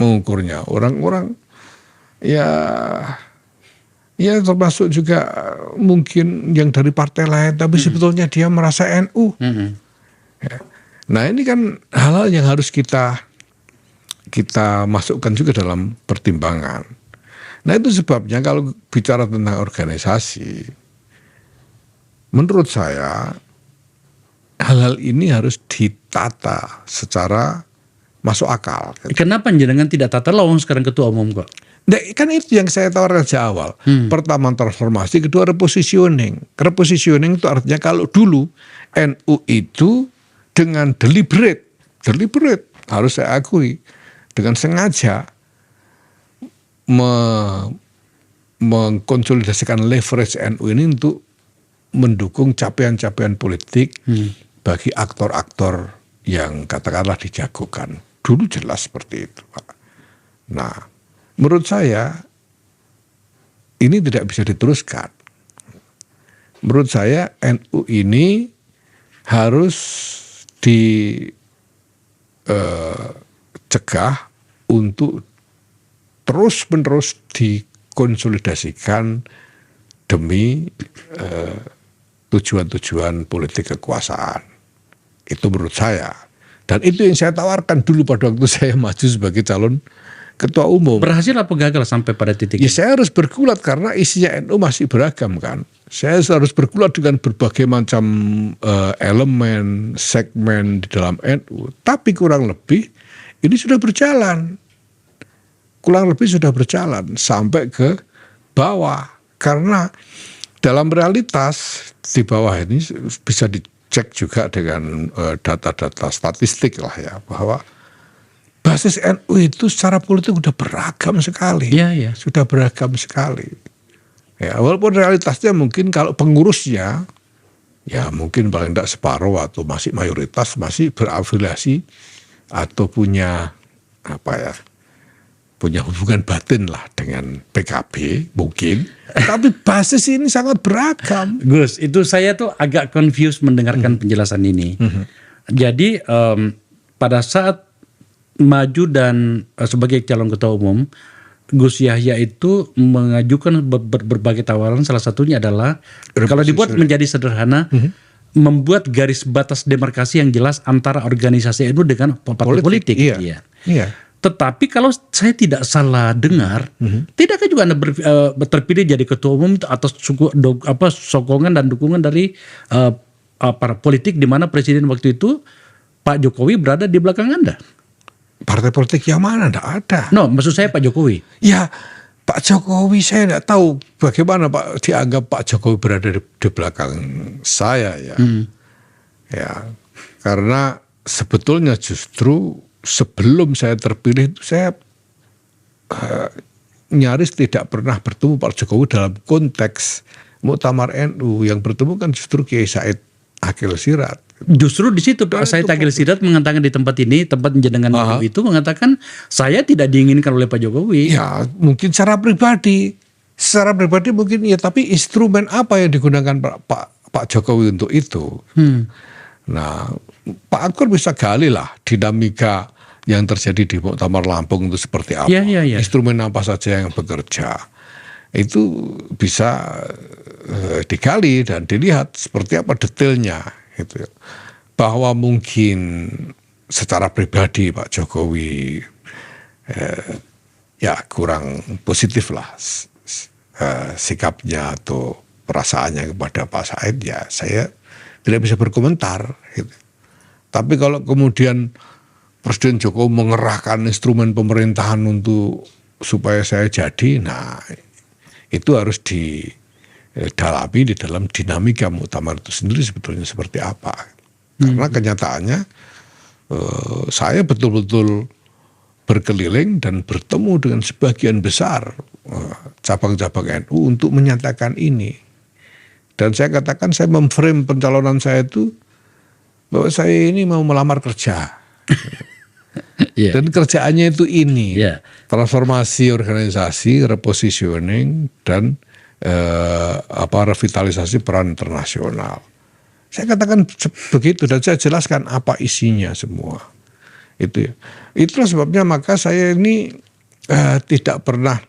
A: mengukurnya? Orang-orang ya termasuk juga mungkin yang dari partai lain, tapi sebetulnya dia merasa NU. Ya. Nah ini kan hal-hal yang harus kita masukkan juga dalam pertimbangan. Nah itu sebabnya kalau bicara tentang organisasi, menurut saya hal-hal ini harus ditata secara masuk akal.
B: kenapa jenengan tidak tata lawang sekarang ketua umum kok?
A: Nah, kan itu yang saya tawarkan sejak awal. Pertama transformasi, kedua repositioning. Repositioning itu artinya kalau dulu NU itu dengan deliberate harus saya akui, dengan sengaja mengkonsolidasikan leverage NU ini untuk mendukung capaian-capaian politik bagi aktor-aktor yang katakanlah dijagokan. Dulu jelas seperti itu, Pak. Nah, menurut saya ini tidak bisa diteruskan. Menurut saya NU ini harus dicegah untuk terus-menerus dikonsolidasikan demi tujuan-tujuan politik kekuasaan. Itu menurut saya. Dan itu yang saya tawarkan dulu pada waktu saya maju sebagai calon ketua umum.
B: Berhasil apa gagal sampai pada titik
A: Ya
B: ini?
A: saya harus bergulat karena isinya NU masih beragam kan. Saya harus bergulat dengan berbagai macam elemen, segmen di dalam NU. Tapi kurang lebih ini sudah berjalan. Kurang lebih sudah berjalan sampai ke bawah. Karena dalam realitas di bawah ini bisa dicek juga dengan data-data statistik lah ya. Bahwa basis NU itu secara politik sudah beragam sekali.
B: Iya.
A: Sudah beragam sekali. Ya, walaupun realitasnya mungkin kalau pengurusnya ya mungkin paling tidak separuh atau masih mayoritas masih berafiliasi atau punya punya hubungan batin lah dengan PKB mungkin. Tapi basis ini sangat beragam.
B: Gus, itu saya tuh agak confused mendengarkan penjelasan ini. Jadi pada saat maju dan sebagai calon ketua umum, Gus Yahya itu mengajukan berbagai tawaran. Salah satunya adalah kalau dibuat menjadi sederhana, membuat garis batas demarkasi yang jelas antara organisasi NU dengan partai politik.
A: Iya.
B: Tetapi kalau saya tidak salah dengar, tidakkah juga Anda terpilih jadi ketua umum atas sokongan dan dukungan dari para politik, di mana presiden waktu itu Pak Jokowi berada di belakang Anda?
A: Partai politik yang mana? Tidak ada.
B: No, maksud saya Pak Jokowi.
A: Ya, Pak Jokowi saya tidak tahu bagaimana dianggap Pak Jokowi berada di belakang saya ya. Ya, karena sebetulnya justru sebelum saya terpilih itu saya nyaris tidak pernah bertemu Pak Jokowi dalam konteks Muktamar NU. Yang bertemu kan justru Kiai Said Akil Siraj.
B: Justru di situ Pak Said Akil Siraj mengatakan di tempat ini, tempat jenengan itu mengatakan saya tidak diinginkan oleh Pak Jokowi.
A: Ya mungkin secara pribadi mungkin ya, tapi instrumen apa yang digunakan Pak Jokowi untuk itu? Nah, Pak Akbar bisa gali lah dinamika yang terjadi di Muktamar Lampung itu seperti apa, instrumen apa saja yang bekerja, itu bisa digali dan dilihat seperti apa detailnya. Gitu. Bahwa mungkin secara pribadi Pak Jokowi ya kurang positif lah sikapnya atau perasaannya kepada Pak Said, ya saya tidak bisa berkomentar. Gitu. Tapi kalau kemudian Presiden Jokowi mengerahkan instrumen pemerintahan untuk supaya saya jadi, nah itu harus didalami di dalam dinamika muktamar itu sendiri sebetulnya seperti apa. Karena kenyataannya saya betul-betul berkeliling dan bertemu dengan sebagian besar cabang-cabang NU untuk menyatakan ini. Dan saya katakan, saya memframe pencalonan saya itu bahwa saya ini mau melamar kerja. Dan kerjaannya itu ini, transformasi organisasi, repositioning, dan revitalisasi peran internasional. Saya katakan begitu dan saya jelaskan apa isinya semua. Itu ya. Itulah sebabnya maka saya ini tidak pernah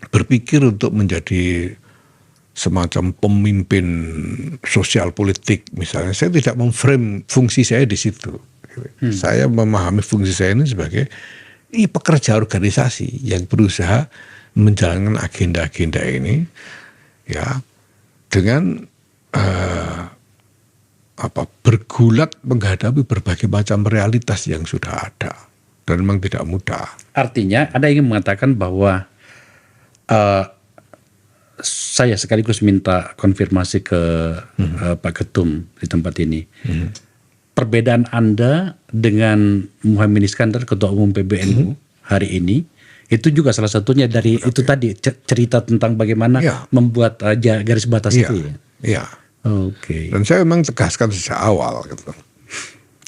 A: berpikir untuk menjadi semacam pemimpin sosial politik misalnya. Saya tidak memframe fungsi saya di situ. Saya memahami fungsi saya ini sebagai pekerja organisasi yang berusaha menjalankan agenda-agenda ini ya dengan bergulat menghadapi berbagai macam realitas yang sudah ada dan memang tidak mudah.
B: Artinya Anda ingin mengatakan bahwa saya sekaligus minta konfirmasi ke Pak Ketum di tempat ini. Perbedaan Anda dengan Muhaimin Iskandar, Ketua Umum PBNU hari ini, itu juga salah satunya dari itu tadi cerita tentang bagaimana membuat garis batas itu.
A: Iya. Oke. Dan saya memang tegaskan sejak awal gitu.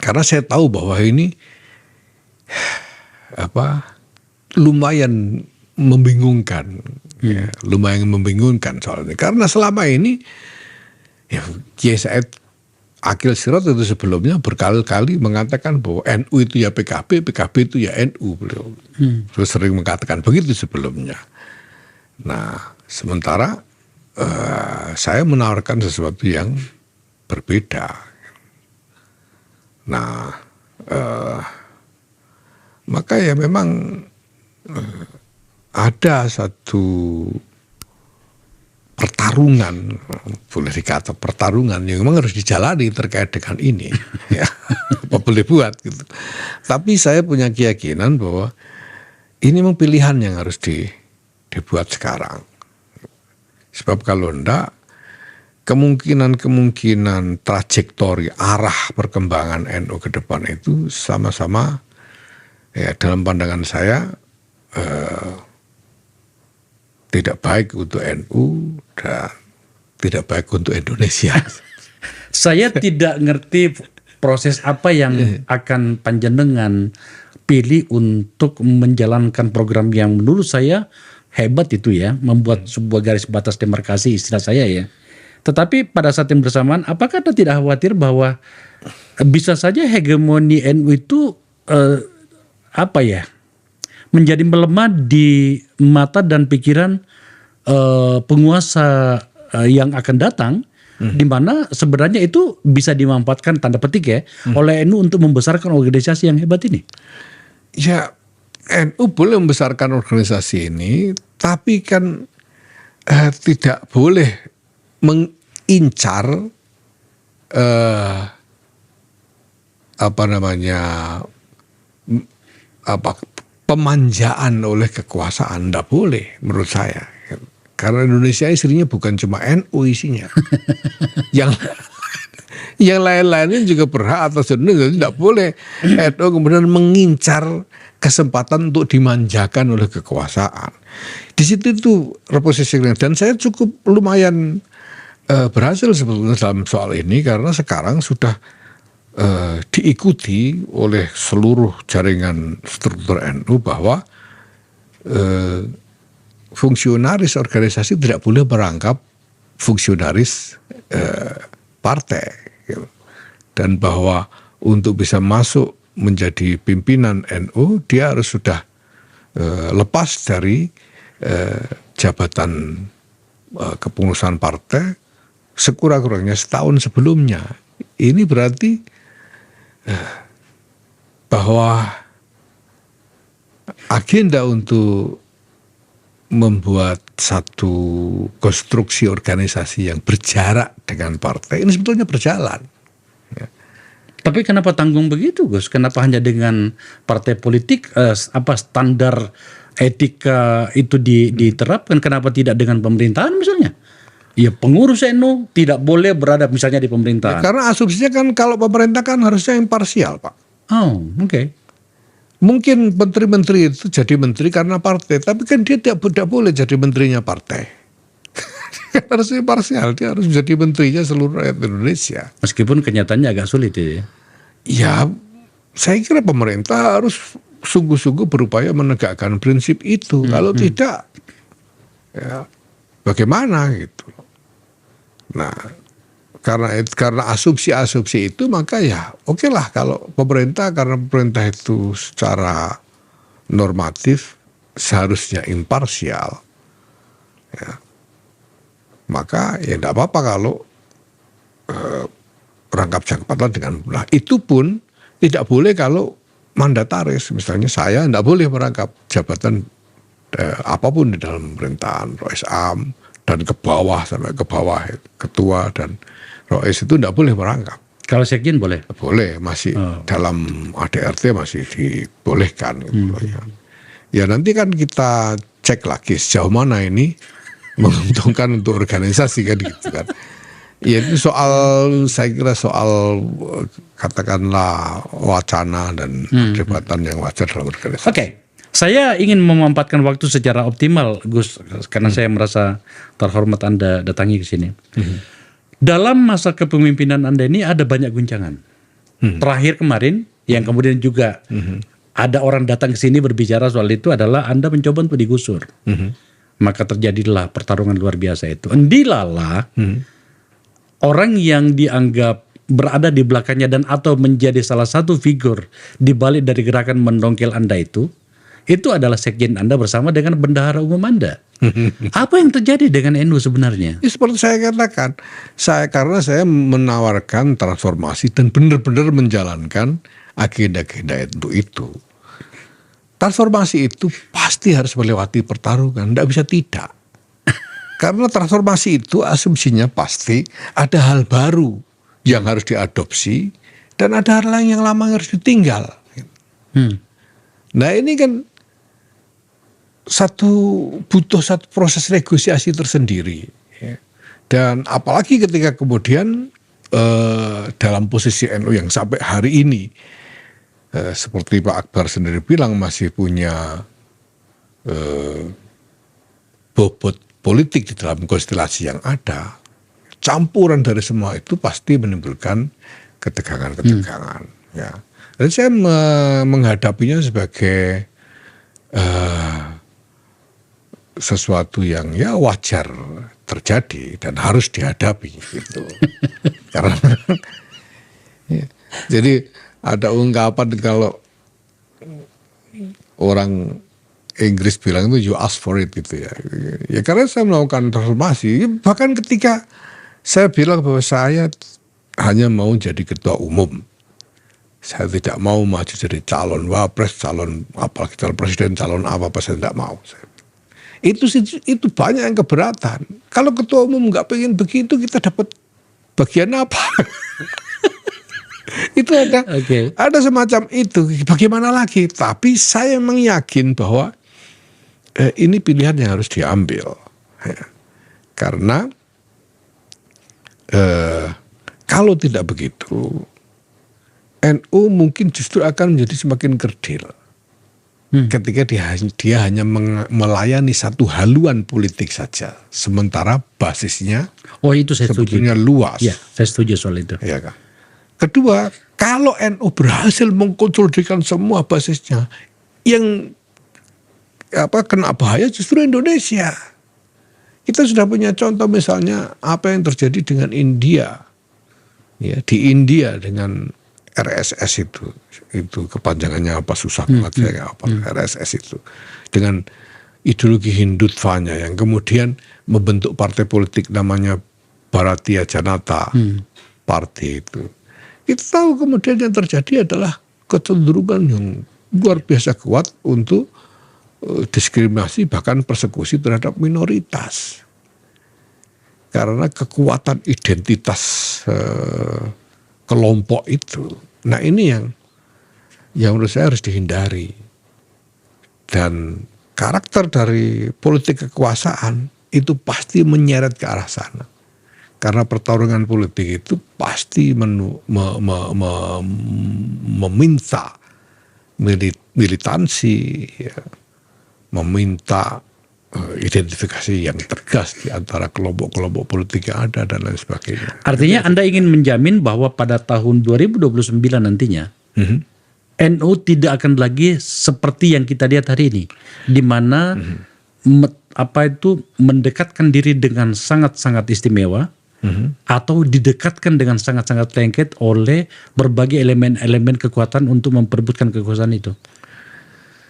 A: Karena saya tahu bahwa ini lumayan membingungkan. Lumayan membingungkan soalnya. Karena selama ini Kiai Said Akil Siraj itu sebelumnya berkali-kali mengatakan bahwa NU itu ya PKB, PKB itu ya NU. Beliau sering mengatakan begitu sebelumnya. Nah, sementara saya menawarkan sesuatu yang berbeda. Nah, maka ya memang ada satu pertarungan, boleh dikata pertarungan yang memang harus dijalani terkait dengan ini. Ya, apa boleh buat gitu. Tapi saya punya keyakinan bahwa ini memang pilihan yang harus dibuat sekarang. Sebab kalau enggak, kemungkinan trajektori arah perkembangan NU ke depan itu sama-sama ya dalam pandangan saya tidak baik untuk NU dan tidak baik untuk Indonesia.
B: Saya tidak ngerti proses apa yang akan panjenengan pilih untuk menjalankan program yang menurut saya hebat itu ya, membuat sebuah garis batas demarkasi istilah saya ya. Tetapi pada saat yang bersamaan, apakah Anda tidak khawatir bahwa bisa saja hegemoni NU itu apa ya, menjadi melemah di mata dan pikiran penguasa yang akan datang, di mana sebenarnya itu bisa dimanfaatkan tanda petik ya oleh NU untuk membesarkan organisasi yang hebat ini.
A: Ya, NU boleh membesarkan organisasi ini, tapi kan tidak boleh mengincar pemanjaan oleh kekuasaan. Tidak boleh menurut saya. Karena Indonesia istrinya bukan cuma NU isinya. yang lain-lainnya juga berhak atas Indonesia. Tidak boleh NU kemudian mengincar kesempatan untuk dimanjakan oleh kekuasaan. Di situ itu reposisinya. Dan saya cukup lumayan berhasil sebetulnya dalam soal ini, karena sekarang sudah diikuti oleh seluruh jaringan struktur NU bahwa fungsionaris organisasi tidak boleh merangkap fungsionaris partai, dan bahwa untuk bisa masuk menjadi pimpinan NU dia harus sudah lepas dari jabatan kepengurusan partai sekurang-kurangnya setahun sebelumnya. Ini berarti bahwa agenda untuk membuat satu konstruksi organisasi yang berjarak dengan partai ini sebetulnya berjalan. Ya.
B: Tapi kenapa tanggung begitu, Gus? Kenapa hanya dengan partai politik standar etika itu diterapkan? Kenapa tidak dengan pemerintahan misalnya? Ya, pengurus NU tidak boleh berada misalnya di pemerintahan.
A: Ya, karena asumsinya kan kalau pemerintah kan harusnya imparsial, Pak.
B: Oh, oke.
A: Mungkin menteri-menteri itu jadi menteri karena partai, tapi kan dia tidak boleh jadi menterinya partai. Harus imparsial, dia harus menjadi menterinya seluruh rakyat Indonesia.
B: Meskipun kenyataannya agak sulit ya.
A: Ya, saya kira pemerintah harus sungguh-sungguh berupaya menegakkan prinsip itu. Kalau tidak, ya bagaimana gitu. Nah, karena asumsi-asumsi itu, maka ya oke lah kalau pemerintah, karena pemerintah itu secara normatif seharusnya imparsial, ya, maka ya tidak apa-apa kalau rangkap jabatan dengan mudah. Itu pun tidak boleh kalau mandataris, misalnya saya tidak boleh merangkap jabatan apapun di dalam pemerintahan, Rois Am dan ke bawah sampai ke bawah, ketua dan Rois itu tidak boleh merangkap.
B: Kalau sekjen boleh?
A: Boleh, masih dalam ADRT masih dibolehkan. Gitu, ya nanti kan kita cek lagi sejauh mana ini menguntungkan untuk organisasi kan gitu kan. Ya itu saya kira soal katakanlah wacana dan perdebatan yang wajar dalam organisasi.
B: Oke. Saya ingin memanfaatkan waktu secara optimal, Gus, karena saya merasa terhormat Anda datangi ke sini. Dalam masa kepemimpinan Anda ini ada banyak guncangan. Terakhir kemarin, yang kemudian juga ada orang datang ke sini berbicara soal itu adalah Anda mencoba untuk digusur. Maka terjadilah pertarungan luar biasa itu. Endilala, orang yang dianggap berada di belakangnya dan atau menjadi salah satu figur di balik dari gerakan mendongkel Anda itu adalah sekjen Anda bersama dengan bendahara umum Anda. Apa yang terjadi dengan NU sebenarnya?
A: Ya, seperti saya katakan, karena saya menawarkan transformasi dan benar-benar menjalankan agenda-agenda itu. Transformasi itu pasti harus melewati pertarungan, tidak bisa tidak. Karena transformasi itu asumsinya pasti ada hal baru yang harus diadopsi dan ada hal lain yang lama yang harus ditinggal. Nah ini kan butuh satu proses negosiasi tersendiri, ya. Dan apalagi ketika kemudian dalam posisi NU yang sampai hari ini seperti Pak Akbar sendiri bilang masih punya bobot politik di dalam konstelasi yang ada, campuran dari semua itu pasti menimbulkan ketegangan-ketegangan. Ya. Dan saya menghadapinya sebagai sesuatu yang ya wajar terjadi dan harus dihadapi gitu. Karena ya, jadi ada ungkapan kalau orang Inggris bilang itu you ask for it gitu ya. Ya karena saya melakukan transformasi, bahkan ketika saya bilang bahwa saya hanya mau jadi ketua umum. Saya tidak mau maju jadi calon wapres, calon apalagi calon presiden, calon apa-apa saya tidak mau. Itu banyak yang keberatan. Kalau ketua umum nggak pengen begitu, kita dapat bagian apa? Itu ada semacam itu. Bagaimana lagi? Tapi saya memang yakin bahwa ini pilihan yang harus diambil. Ya. Karena kalau tidak begitu, NU mungkin justru akan menjadi semakin kerdil. Ketika dia hanya melayani satu haluan politik saja, sementara basisnya
B: itu saya
A: sebetulnya
B: setuju.
A: luas.
B: Ya, saya setuju soal itu.
A: Ya kan? Kedua, kalau NU berhasil mengkonsolidasikan semua basisnya, yang kena bahaya justru Indonesia. Kita sudah punya contoh misalnya apa yang terjadi dengan India. Ya, di India dengan RSS itu kepanjangannya apa susah banget saya apa RSS itu dengan ideologi Hindutvanya yang kemudian membentuk partai politik namanya Bharatiya Janata Party itu. Kita tahu kemudian yang terjadi adalah kecenderungan yang luar biasa kuat untuk diskriminasi bahkan persekusi terhadap minoritas karena kekuatan identitas kelompok itu. Nah ini yang menurut saya harus dihindari. Dan karakter dari politik kekuasaan itu pasti menyeret ke arah sana. Karena pertarungan politik itu pasti meminta militansi, ya, meminta identifikasi yang tegas di antara kelompok-kelompok politik yang ada dan lain sebagainya.
B: Artinya Anda ingin menjamin bahwa pada tahun 2029 nantinya NU tidak akan lagi seperti yang kita lihat hari ini, di mana mendekatkan diri dengan sangat-sangat istimewa atau didekatkan dengan sangat-sangat lengket oleh berbagai elemen-elemen kekuatan untuk memperebutkan kekuasaan itu.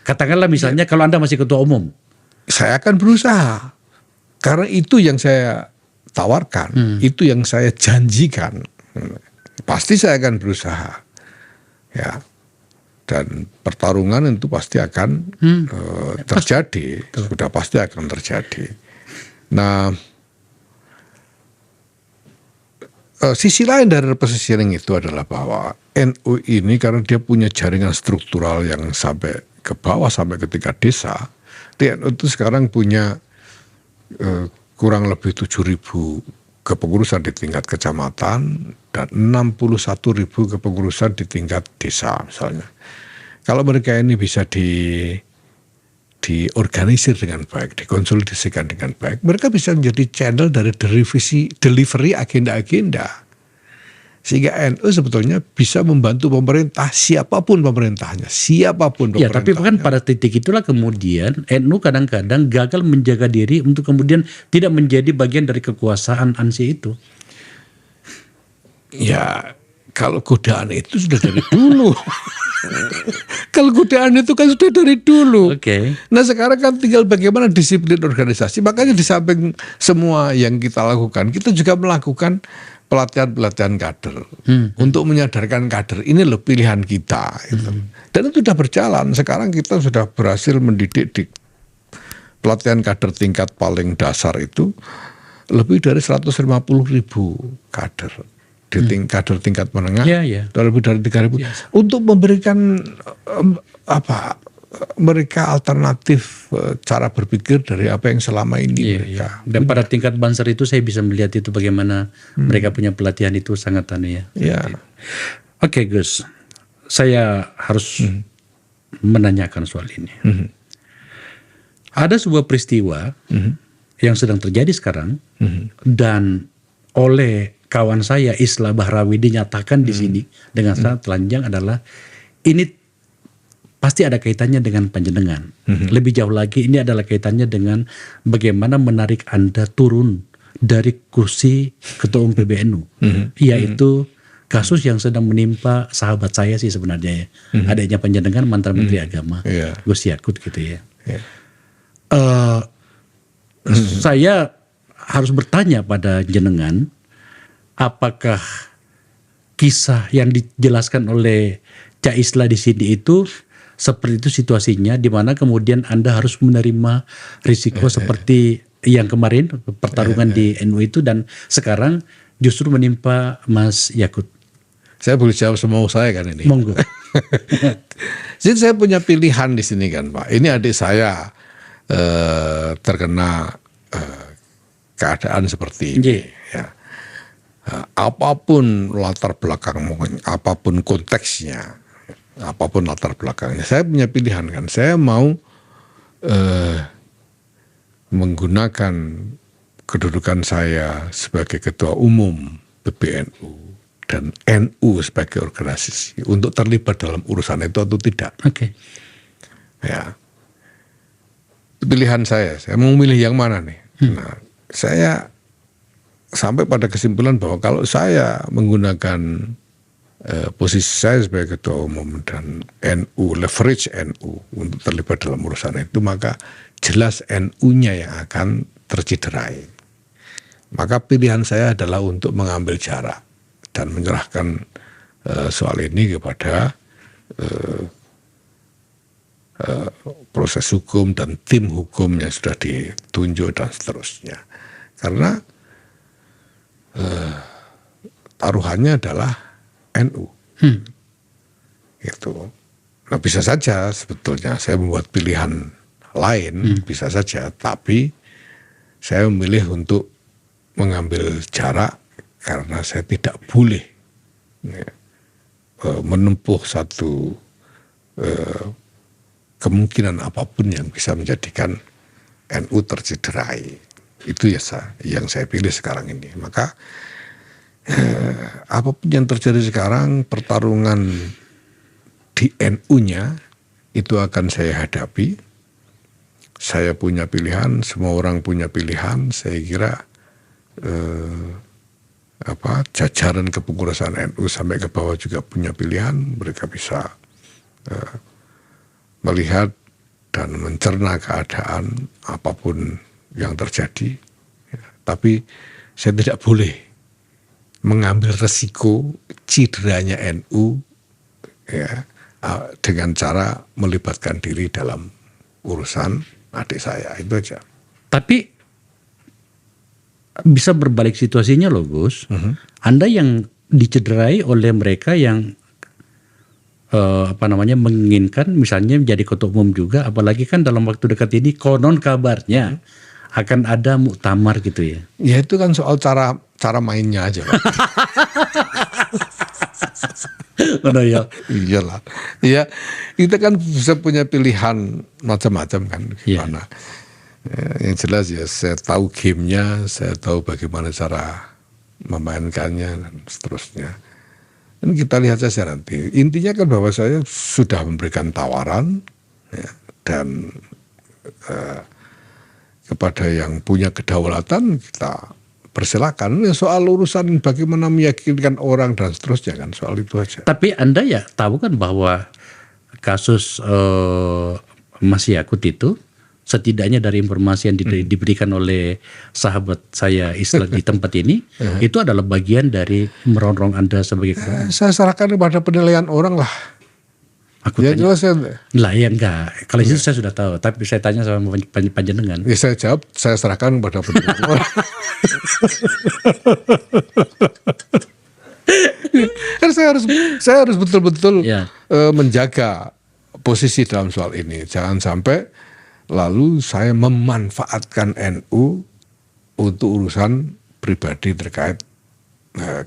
B: Katakanlah misalnya kalau Anda masih ketua umum,
A: saya akan berusaha karena itu yang saya tawarkan, itu yang saya janjikan. Pasti saya akan berusaha, ya. Dan pertarungan itu pasti akan terjadi, sudah pasti akan terjadi. Nah, sisi lain dari repositioning itu adalah bahwa NU ini karena dia punya jaringan struktural yang sampai ke bawah sampai ke tingkat desa. NU itu sekarang punya kurang lebih 7.000 kepengurusan di tingkat kecamatan dan 61.000 kepengurusan di tingkat desa misalnya. Kalau mereka ini bisa diorganisir dengan baik, dikonsolidasikan dengan baik, mereka bisa menjadi channel dari delivery agenda-agenda. Sehingga NU sebetulnya bisa membantu pemerintah, siapapun pemerintahnya. Ya,
B: tapi kan pada titik itulah kemudian NU kadang-kadang gagal menjaga diri untuk kemudian tidak menjadi bagian dari kekuasaan ANSI itu.
A: Ya, kalau godaan itu sudah dari dulu. Kalau godaan itu kan sudah dari dulu. Nah sekarang kan tinggal bagaimana disiplin organisasi. Makanya di samping semua yang kita lakukan, kita juga melakukan pelatihan kader untuk menyadarkan kader ini loh pilihan kita gitu. Dan itu sudah berjalan. Sekarang kita sudah berhasil mendidik di pelatihan kader tingkat paling dasar itu lebih dari 150.000 kader di kader tingkat menengah lebih dari 3.000 untuk memberikan mereka alternatif cara berpikir dari apa yang selama ini mereka.
B: Dan pada tingkat Banser itu saya bisa melihat itu bagaimana mereka punya pelatihan itu sangat aneh ya. Oke, Gus, saya harus menanyakan soal ini. Ada sebuah peristiwa yang sedang terjadi sekarang dan oleh kawan saya Islah Bahrawi dinyatakan di sini dengan sangat telanjang adalah ini pasti ada kaitannya dengan panjenengan. Lebih jauh lagi ini adalah kaitannya dengan bagaimana menarik Anda turun dari kursi Ketua Umum PBNU, yaitu kasus yang sedang menimpa sahabat saya sih sebenarnya ya, adanya panjenengan mantan Menteri Agama Gus Yakut gitu ya. Saya harus bertanya pada jenengan, apakah kisah yang dijelaskan oleh Cak Islah di sini itu seperti itu situasinya, di mana kemudian Anda harus menerima risiko seperti yang kemarin pertarungan di NU itu, dan sekarang justru menimpa Mas Yakut?
A: Saya boleh jawab semau saya kan ini.
B: Monggo.
A: Jadi saya punya pilihan di sini kan Pak. Ini adik saya terkena keadaan seperti ini. Ya. Apapun latar belakang, apapun konteksnya, apapun latar belakangnya, saya punya pilihan kan. Saya mau menggunakan kedudukan saya sebagai ketua umum PBNU dan NU sebagai organisasi untuk terlibat dalam urusan itu atau tidak.
B: Oke.
A: Ya, pilihan saya mau milih yang mana nih. Nah, saya sampai pada kesimpulan bahwa kalau saya menggunakan posisi saya sebagai ketua umum dan NU, leverage NU untuk terlibat dalam urusan itu, maka jelas NU-nya yang akan tercederai. Maka pilihan saya adalah untuk mengambil jarak dan menyerahkan soal ini kepada proses hukum dan tim hukum yang sudah ditunjuk dan seterusnya. Karena taruhannya adalah NU. Gitu. Nah, bisa saja sebetulnya saya membuat pilihan lain, bisa saja, tapi saya memilih untuk mengambil jarak karena saya tidak boleh menempuh satu kemungkinan apapun yang bisa menjadikan NU tercederai. Itu ya yang saya pilih sekarang ini. Maka apapun yang terjadi sekarang, pertarungan di NU-nya itu akan saya hadapi. Saya punya pilihan, semua orang punya pilihan. Saya kira jajaran kepengurusan NU sampai ke bawah juga punya pilihan. Mereka bisa melihat dan mencerna keadaan apapun yang terjadi. Tapi saya tidak boleh mengambil resiko cederanya NU dengan cara melibatkan diri dalam urusan adik saya. Itu aja.
B: Tapi bisa berbalik situasinya loh Gus. Anda yang dicederai oleh mereka yang menginginkan misalnya menjadi ketua umum juga, apalagi kan dalam waktu dekat ini konon kabarnya akan ada muktamar gitu ya.
A: Ya itu kan soal cara mainnya aja.
B: Ya.
A: Iyalah. Ya, kita kan bisa punya pilihan macam-macam kan gimana. Yang jelas ya saya tahu gamenya, saya tahu bagaimana cara memainkannya dan seterusnya. Dan kita lihat saja nanti. Intinya kan bahwa saya sudah memberikan tawaran dan kepada yang punya kedaulatan kita persilakan. Soal urusan bagaimana meyakinkan orang dan seterusnya kan soal itu aja.
B: Tapi Anda ya tahu kan bahwa kasus Mas Yakut itu setidaknya dari informasi yang diberikan oleh sahabat saya Islah di tempat ini itu adalah bagian dari merongrong Anda sebagai
A: saya serahkan kepada penilaian orang lah.
B: Aku
A: ya
B: tanya,
A: jelas ya.
B: Lah ya enggak. Kalau itu saya sudah tahu, tapi saya tanya sama panjenengan.
A: Ya saya jawab, saya serahkan kepada penilaian orang. Kan saya harus betul-betul menjaga posisi dalam soal ini. Jangan sampai lalu saya memanfaatkan NU untuk urusan pribadi terkait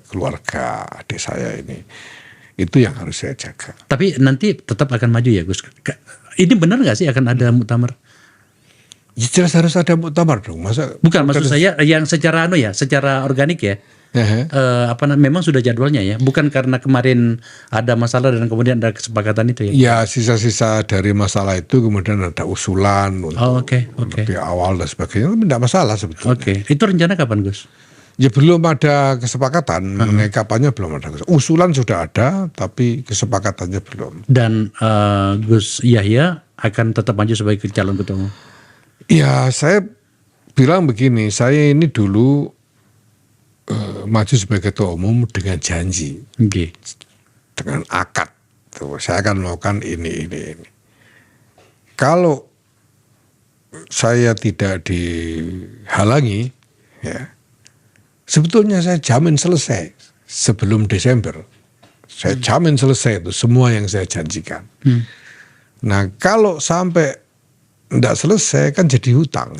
A: keluarga adik saya ini. Itu yang harus saya jaga.
B: Tapi nanti tetap akan maju ya Gus. Ini benar nggak sih akan ada muktamar?
A: Ya, jelas harus ada muktamar dong. Masa
B: bukan maksud saya yang secara secara organik ya. memang sudah jadwalnya ya, bukan karena kemarin ada masalah dan kemudian ada kesepakatan itu ya.
A: Ya, sisa-sisa dari masalah itu kemudian ada usulan untuk lebih awal dan sebagainya, itu tidak masalah sebetulnya.
B: Itu rencana kapan, Gus?
A: Ya belum ada kesepakatan mengenai kapannya, belum ada. Usulan sudah ada, tapi kesepakatannya belum.
B: Dan Gus Yahya akan tetap maju sebagai calon ketua umum?
A: Ya, saya bilang begini, saya ini dulu maju sebagai ketua umum dengan janji, dengan akad. Saya akan melakukan ini. Kalau saya tidak dihalangi, ya, sebetulnya saya jamin selesai sebelum Desember. Saya jamin selesai itu semua yang saya janjikan. Nah, kalau sampai tidak selesai kan jadi hutang.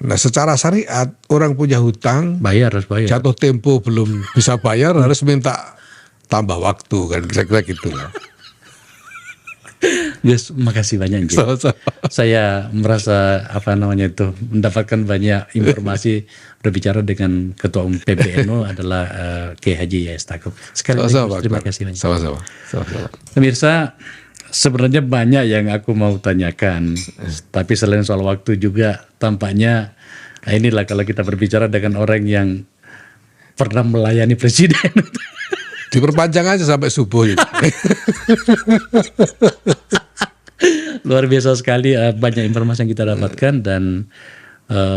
A: Nah, secara syariat orang punya hutang,
B: harus bayar. Jatuh
A: tempo belum bisa bayar harus minta tambah waktu, kan kira-kira gitulah.
B: Gus, makasih banyak. Saya merasa mendapatkan banyak informasi berbicara dengan Ketua Umum PBNU adalah Kiai Haji Yahya Stakuf. Sekali lagi terima kasih banyak.
A: Sama-sama.
B: Pemirsa, sebenarnya banyak yang aku mau tanyakan, tapi selain soal waktu juga tampaknya inilah kalau kita berbicara dengan orang yang pernah melayani presiden.
A: Diperpanjang aja sampai subuh.
B: Luar biasa sekali, banyak informasi yang kita dapatkan dan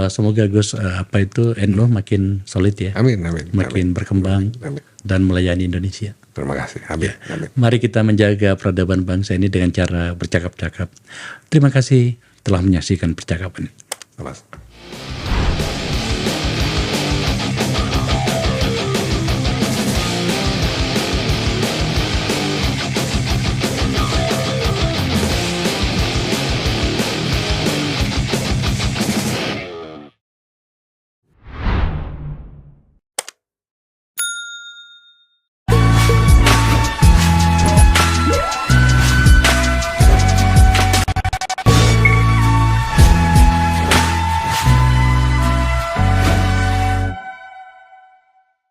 B: semoga Gus NU makin solid ya.
A: Amin.
B: Makin berkembang dan melayani Indonesia.
A: Terima kasih. Amin.
B: Mari kita menjaga peradaban bangsa ini dengan cara bercakap-cakap. Terima kasih telah menyaksikan percakapan.
A: Terima kasih.